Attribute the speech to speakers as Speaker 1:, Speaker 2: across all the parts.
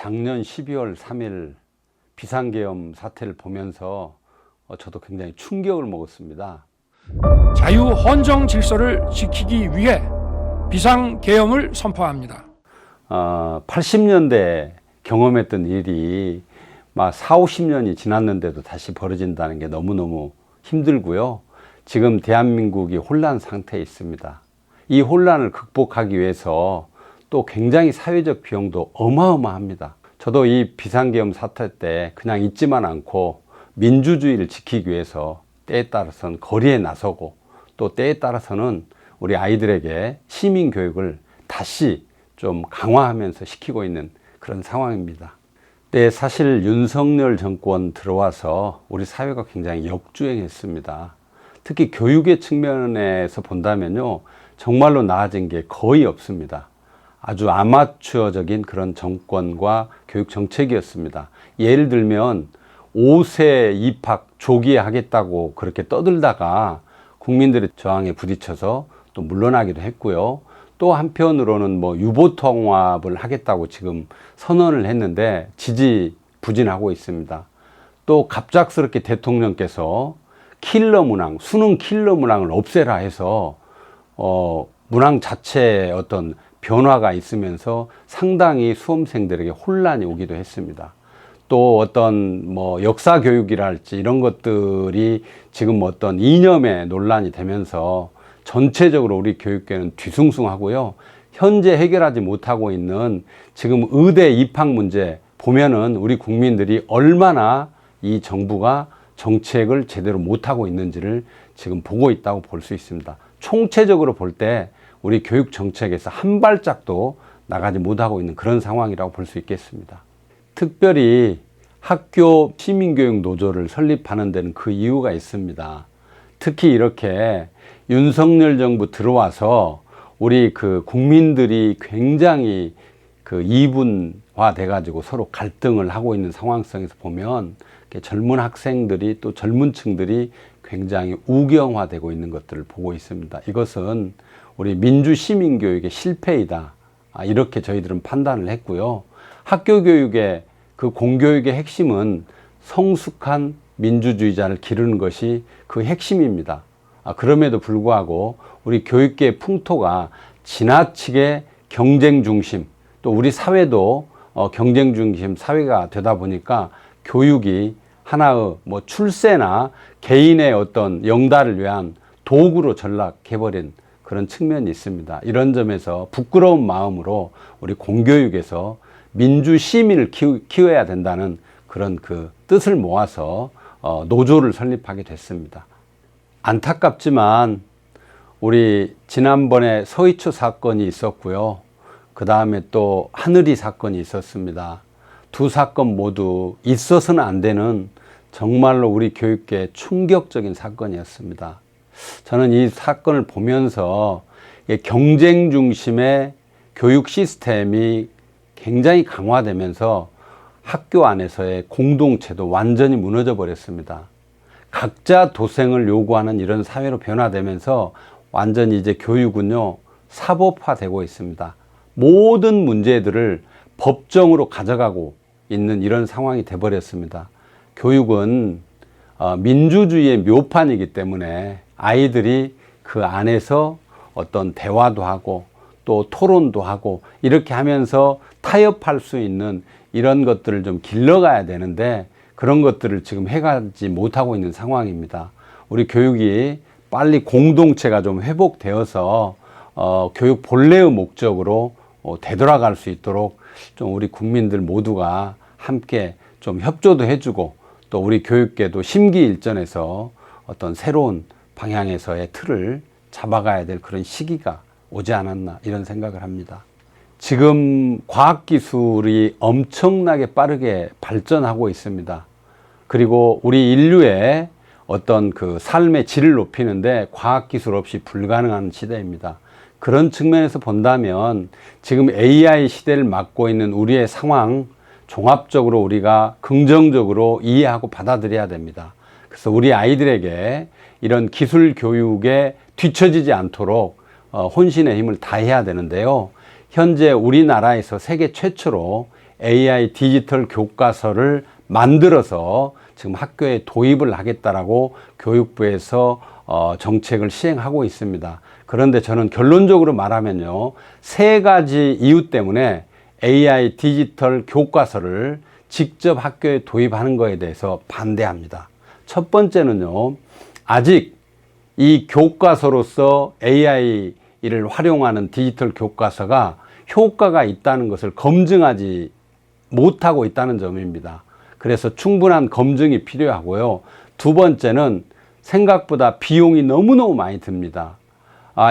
Speaker 1: 작년 12월 3일 비상계엄 사태를 보면서 저도 굉장히 충격을 먹었습니다.
Speaker 2: 자유 헌정 질서를 지키기 위해 비상계엄을 선포합니다.
Speaker 1: 80년대 경험했던 일이 막 4, 50년이 지났는데도 다시 벌어진다는 게 너무너무 힘들고요. 지금 대한민국이 혼란 상태에 있습니다. 이 혼란을 극복하기 위해서 또 굉장히 사회적 비용도 어마어마합니다. 저도 이 비상계엄 사태 때 그냥 있지만 않고 민주주의를 지키기 위해서 때에 따라서는 거리에 나서고 또 때에 따라서는 우리 아이들에게 시민교육을 다시 좀 강화하면서 시키고 있는 그런 상황입니다. 네, 사실 윤석열 정권 들어와서 우리 사회가 굉장히 역주행했습니다. 특히 교육의 측면에서 본다면요, 정말로 나아진 게 거의 없습니다. 아주 아마추어적인 그런 정권과 교육 정책이었습니다. 예를 들면 5세 입학 조기에 하겠다고 그렇게 떠들다가 국민들의 저항에 부딪혀서 또 물러나기도 했고요. 또 한편으로는 유보통합을 하겠다고 지금 선언을 했는데 지지부진하고 있습니다. 또 갑작스럽게 대통령께서 킬러 문항, 수능 킬러 문항을 없애라 해서 문항 자체에 어떤 변화가 있으면서 상당히 수험생들에게 혼란이 오기도 했습니다. 또 어떤 역사 교육이랄지 이런 것들이 지금 어떤 이념의 논란이 되면서 전체적으로 우리 교육계는 뒤숭숭하고요. 현재 해결하지 못하고 있는 지금 의대 입학 문제 보면은 우리 국민들이 얼마나 이 정부가 정책을 제대로 못하고 있는지를 지금 보고 있다고 볼 수 있습니다. 총체적으로 볼 때 우리 교육 정책에서 한 발짝도 나가지 못하고 있는 그런 상황이라고 볼 수 있겠습니다. 특별히 학교 시민교육 노조를 설립하는 데는 그 이유가 있습니다. 특히 이렇게 윤석열 정부 들어와서 우리 국민들이 굉장히 이분화 돼가지고 서로 갈등을 하고 있는 상황성에서 보면 젊은 학생들이 또 젊은 층들이 굉장히 우경화되고 있는 것들을 보고 있습니다. 이것은 우리 민주 시민교육의 실패이다. 이렇게 저희들은 판단을 했고요. 학교 교육의 공교육의 핵심은 성숙한 민주주의자를 기르는 것이 그 핵심입니다. 그럼에도 불구하고 우리 교육계의 풍토가 지나치게 경쟁 중심, 또 우리 사회도 경쟁 중심 사회가 되다 보니까 교육이 하나의 출세나 개인의 어떤 영달을 위한 도구로 전락해버린 그런 측면이 있습니다. 이런 점에서 부끄러운 마음으로 우리 공교육에서 민주 시민을 키워야 된다는 그런 뜻을 모아서 노조를 설립하게 됐습니다. 안타깝지만 우리 지난번에 서희초 사건이 있었고요. 그 다음에 또 하늘이 사건이 있었습니다. 두 사건 모두 있어서는 안 되는 정말로 우리 교육계에 충격적인 사건이었습니다. 저는 이 사건을 보면서 경쟁 중심의 교육 시스템이 굉장히 강화되면서 학교 안에서의 공동체도 완전히 무너져 버렸습니다. 각자 도생을 요구하는 이런 사회로 변화되면서 완전히 이제 교육은요, 사법화되고 있습니다. 모든 문제들을 법정으로 가져가고 있는 이런 상황이 돼버렸습니다. 교육은 민주주의의 묘판이기 때문에 아이들이 그 안에서 어떤 대화도 하고 또 토론도 하고 이렇게 하면서 타협할 수 있는 이런 것들을 좀 길러가야 되는데 그런 것들을 지금 해가지 못하고 있는 상황입니다. 우리 교육이 빨리 공동체가 좀 회복되어서 교육 본래의 목적으로 되돌아갈 수 있도록 좀 우리 국민들 모두가 함께 좀 협조도 해주고 또 우리 교육계도 심기일전에서 어떤 새로운 방향에서의 틀을 잡아가야 될 그런 시기가 오지 않았나 이런 생각을 합니다. 지금 과학기술이 엄청나게 빠르게 발전하고 있습니다. 그리고 우리 인류의 어떤 삶의 질을 높이는데 과학기술 없이 불가능한 시대입니다. 그런 측면에서 본다면 지금 AI 시대를 맞고 있는 우리의 상황 종합적으로 우리가 긍정적으로 이해하고 받아들여야 됩니다. 그래서 우리 아이들에게 이런 기술 교육에 뒤처지지 않도록 혼신의 힘을 다해야 되는데요. 현재 우리나라에서 세계 최초로 AI 디지털 교과서를 만들어서 지금 학교에 도입을 하겠다라고 교육부에서 정책을 시행하고 있습니다. 그런데 저는 결론적으로 말하면요, 3가지 이유 때문에 AI 디지털 교과서를 직접 학교에 도입하는 것에 대해서 반대합니다. 첫 번째는요, 아직 이 교과서로서 AI를 활용하는 디지털 교과서가 효과가 있다는 것을 검증하지 못하고 있다는 점입니다. 그래서 충분한 검증이 필요하고요. 두 번째는 생각보다 비용이 너무너무 많이 듭니다.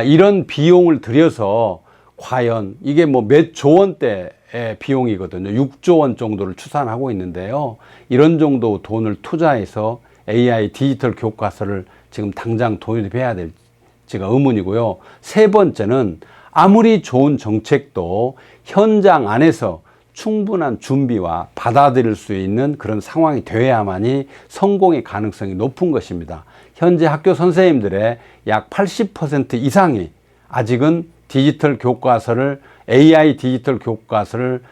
Speaker 1: 이런 비용을 들여서 과연 이게 뭐 몇 조 원대의 비용이거든요. 6조 원 정도를 추산하고 있는데요. 이런 정도 돈을 투자해서 AI 디지털 교과서를 지금 당장 도입해야 될지가 의문이고요. 세 번째는 아무리 좋은 정책도 현장 안에서 충분한 준비와 받아들일 수 있는 그런 상황이 되어야만이 성공의 가능성이 높은 것입니다. 현재 학교 선생님들의 약 80% 이상이 아직은 디지털 교과서를, AI 디지털 교과서를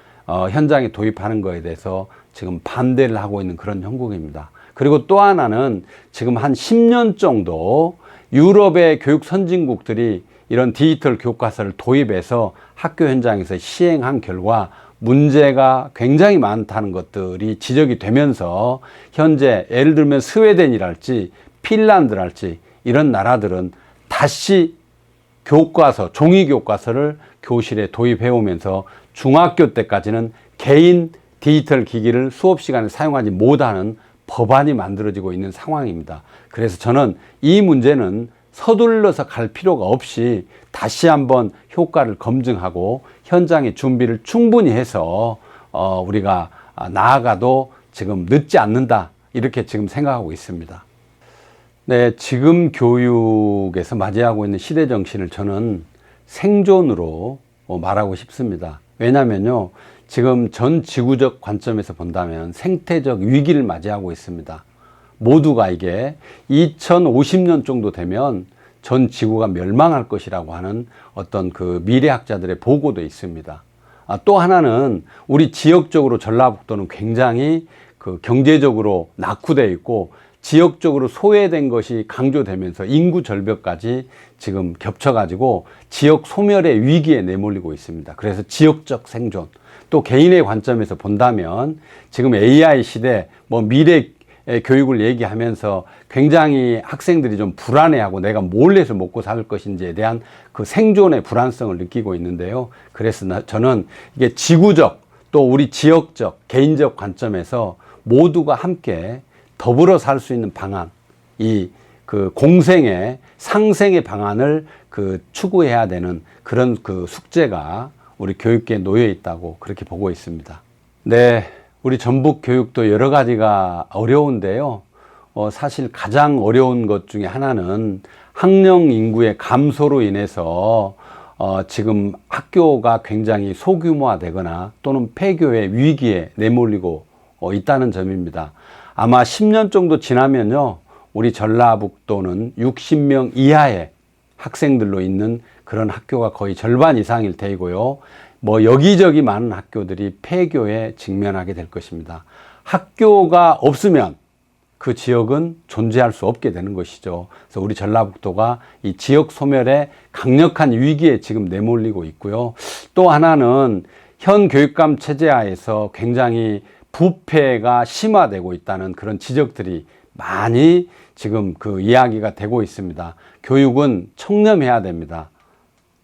Speaker 1: 현장에 도입하는 것에 대해서 지금 반대를 하고 있는 그런 형국입니다. 그리고 또 하나는 지금 한 10년 정도 유럽의 교육 선진국들이 이런 디지털 교과서를 도입해서 학교 현장에서 시행한 결과 문제가 굉장히 많다는 것들이 지적이 되면서 현재 예를 들면 스웨덴이랄지 핀란드랄지 이런 나라들은 다시 교과서, 종이 교과서를 교실에 도입해 오면서 중학교 때까지는 개인 디지털 기기를 수업 시간에 사용하지 못하는 법안이 만들어지고 있는 상황입니다. 그래서 저는 이 문제는 서둘러서 갈 필요가 없이 다시 한번 효과를 검증하고 현장의 준비를 충분히 해서 우리가 나아가도 지금 늦지 않는다, 이렇게 지금 생각하고 있습니다. 네, 지금 교육에서 맞이하고 있는 시대 정신을 저는 생존으로 말하고 싶습니다. 왜냐면요, 지금 전 지구적 관점에서 본다면 생태적 위기를 맞이하고 있습니다. 모두가 이게 2050년 정도 되면 전 지구가 멸망할 것이라고 하는 어떤 그 미래학자들의 보고도 있습니다. 또 하나는 우리 지역적으로 전라북도는 굉장히 그 경제적으로 낙후되어 있고 지역적으로 소외된 것이 강조되면서 인구 절벽까지 지금 겹쳐가지고 지역 소멸의 위기에 내몰리고 있습니다. 그래서 지역적 생존, 또 개인의 관점에서 본다면 지금 AI 시대, 뭐 미래 교육을 얘기하면서 굉장히 학생들이 좀 불안해하고 내가 뭘 해서 먹고 살 것인지에 대한 그 생존의 불안성을 느끼고 있는데요. 그래서 저는 이게 지구적, 또 우리 지역적, 개인적 관점에서 모두가 함께 더불어 살 수 있는 방안, 이 그 공생의 상생의 방안을 그 추구해야 되는 그런 그 숙제가 우리 교육계에 놓여 있다고 그렇게 보고 있습니다. 네, 우리 전북 교육도 여러 가지가 어려운데요. 사실 가장 어려운 것 중에 하나는 학령 인구의 감소로 인해서 지금 학교가 굉장히 소규모화되거나 또는 폐교의 위기에 내몰리고 있다는 점입니다. 아마 10년 정도 지나면요, 우리 전라북도는 60명 이하의 학생들로 있는 그런 학교가 거의 절반 이상일 테고요. 뭐 여기저기 많은 학교들이 폐교에 직면하게 될 것입니다. 학교가 없으면 그 지역은 존재할 수 없게 되는 것이죠. 그래서 우리 전라북도가 이 지역 소멸의 강력한 위기에 지금 내몰리고 있고요. 또 하나는 현 교육감 체제하에서 굉장히 부패가 심화되고 있다는 그런 지적들이 많이 지금 그 이야기가 되고 있습니다. 교육은 청렴해야 됩니다.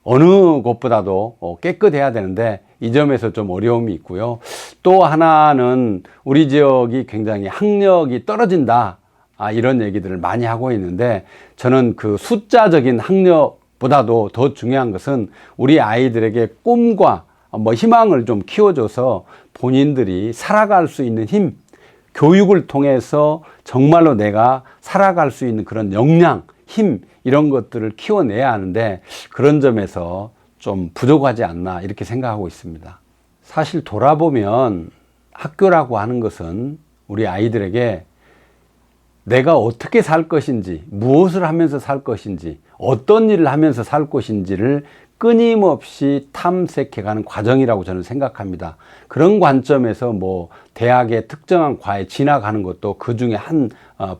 Speaker 1: 어느 곳보다도 깨끗해야 되는데 이 점에서 좀 어려움이 있고요. 또 하나는 우리 지역이 굉장히 학력이 떨어진다, 이런 얘기들을 많이 하고 있는데 저는 그 숫자적인 학력보다도 더 중요한 것은 우리 아이들에게 꿈과 희망을 좀 키워줘서 본인들이 살아갈 수 있는 힘, 교육을 통해서 정말로 내가 살아갈 수 있는 그런 역량, 힘, 이런 것들을 키워내야 하는데 그런 점에서 좀 부족하지 않나, 이렇게 생각하고 있습니다. 사실 돌아보면 학교라고 하는 것은 우리 아이들에게 내가 어떻게 살 것인지, 무엇을 하면서 살 것인지, 어떤 일을 하면서 살 것인지를 끊임없이 탐색해가는 과정이라고 저는 생각합니다. 그런 관점에서 뭐 대학의 특정한 과에 진학하는 것도 그 중에 한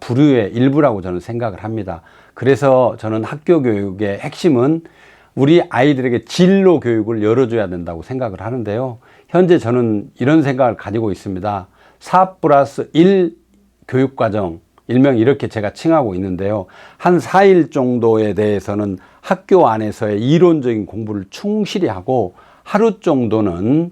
Speaker 1: 부류의 일부라고 저는 생각을 합니다. 그래서 저는 학교 교육의 핵심은 우리 아이들에게 진로 교육을 열어줘야 된다고 생각을 하는데요. 현재 저는 이런 생각을 가지고 있습니다. 4+1 교육과정, 일명 이렇게 제가 칭하고 있는데요. 한 4일 정도에 대해서는 학교 안에서의 이론적인 공부를 충실히 하고 하루 정도는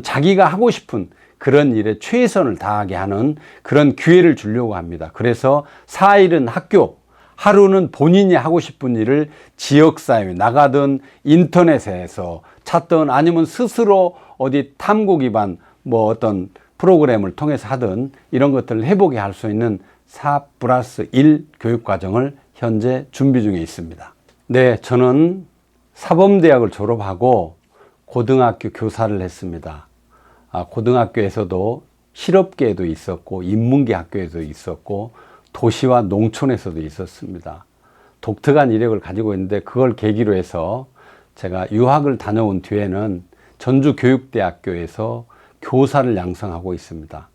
Speaker 1: 자기가 하고 싶은 그런 일에 최선을 다하게 하는 그런 기회를 주려고 합니다. 그래서 4일은 학교, 하루는 본인이 하고 싶은 일을 지역사회에 나가든 인터넷에서 찾든 아니면 스스로 어디 탐구 기반 뭐 어떤 프로그램을 통해서 하든 이런 것들을 해보게 할 수 있는 4+1 교육과정을 현재 준비 중에 있습니다. 네, 저는 사범대학을 졸업하고 고등학교 교사를 했습니다. 고등학교에서도 실업계에도 있었고 인문계 학교에도 있었고 도시와 농촌에서도 있었습니다. 독특한 이력을 가지고 있는데 그걸 계기로 해서 제가 유학을 다녀온 뒤에는 전주교육대학교에서 교사를 양성하고 있습니다.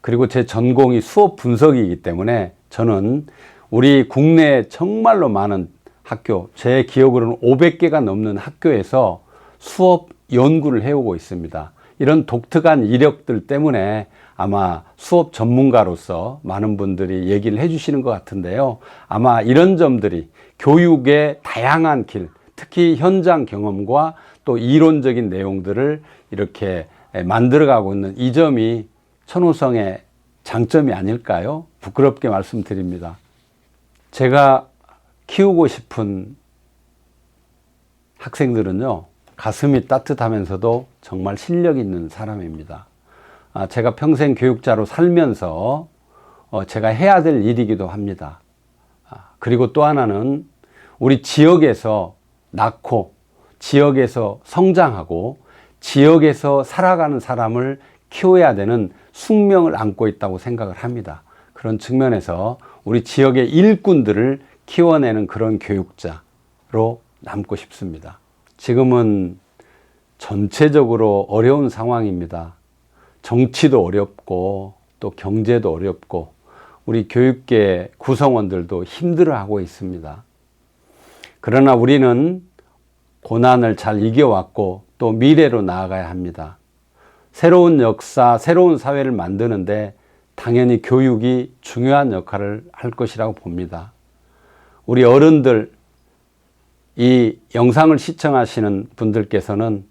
Speaker 1: 그리고 제 전공이 수업 분석이기 때문에 저는 우리 국내에 정말로 많은 학교, 제 기억으로는 500개가 넘는 학교에서 수업 연구를 해오고 있습니다. 이런 독특한 이력들 때문에 아마 수업 전문가로서 많은 분들이 얘기를 해주시는 것 같은데요. 아마 이런 점들이 교육의 다양한 길, 특히 현장 경험과 또 이론적인 내용들을 이렇게 만들어가고 있는 이 점이 천호성의 장점이 아닐까요? 부끄럽게 말씀드립니다. 제가 키우고 싶은 학생들은요, 가슴이 따뜻하면서도 정말 실력 있는 사람입니다. 제가 평생 교육자로 살면서 제가 해야 될 일이기도 합니다. 그리고 또 하나는 우리 지역에서 낳고 지역에서 성장하고 지역에서 살아가는 사람을 키워야 되는 숙명을 안고 있다고 생각을 합니다. 그런 측면에서 우리 지역의 일꾼들을 키워내는 그런 교육자로 남고 싶습니다. 지금은 전체적으로 어려운 상황입니다. 정치도 어렵고 또 경제도 어렵고 우리 교육계 구성원들도 힘들어하고 있습니다. 그러나 우리는 고난을 잘 이겨왔고 또 미래로 나아가야 합니다. 새로운 역사, 새로운 사회를 만드는데 당연히 교육이 중요한 역할을 할 것이라고 봅니다. 우리 어른들, 이 영상을 시청하시는 분들께서는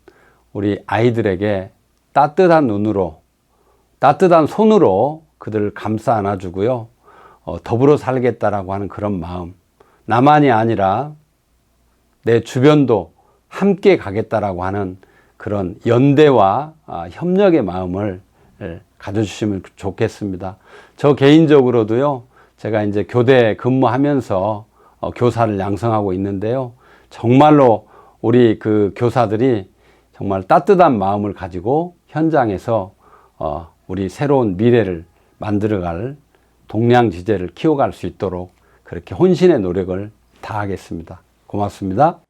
Speaker 1: 우리 아이들에게 따뜻한 눈으로, 따뜻한 손으로 그들을 감싸 안아주고요. 더불어 살겠다라고 하는 그런 마음. 나만이 아니라 내 주변도 함께 가겠다라고 하는 그런 연대와 협력의 마음을 가져주시면 좋겠습니다. 저 개인적으로도요, 제가 이제 교대 근무하면서 교사를 양성하고 있는데요. 정말로 우리 그 교사들이 정말 따뜻한 마음을 가지고 현장에서 우리 새로운 미래를 만들어갈 동량지대를 키워갈 수 있도록 그렇게 혼신의 노력을 다하겠습니다. 고맙습니다.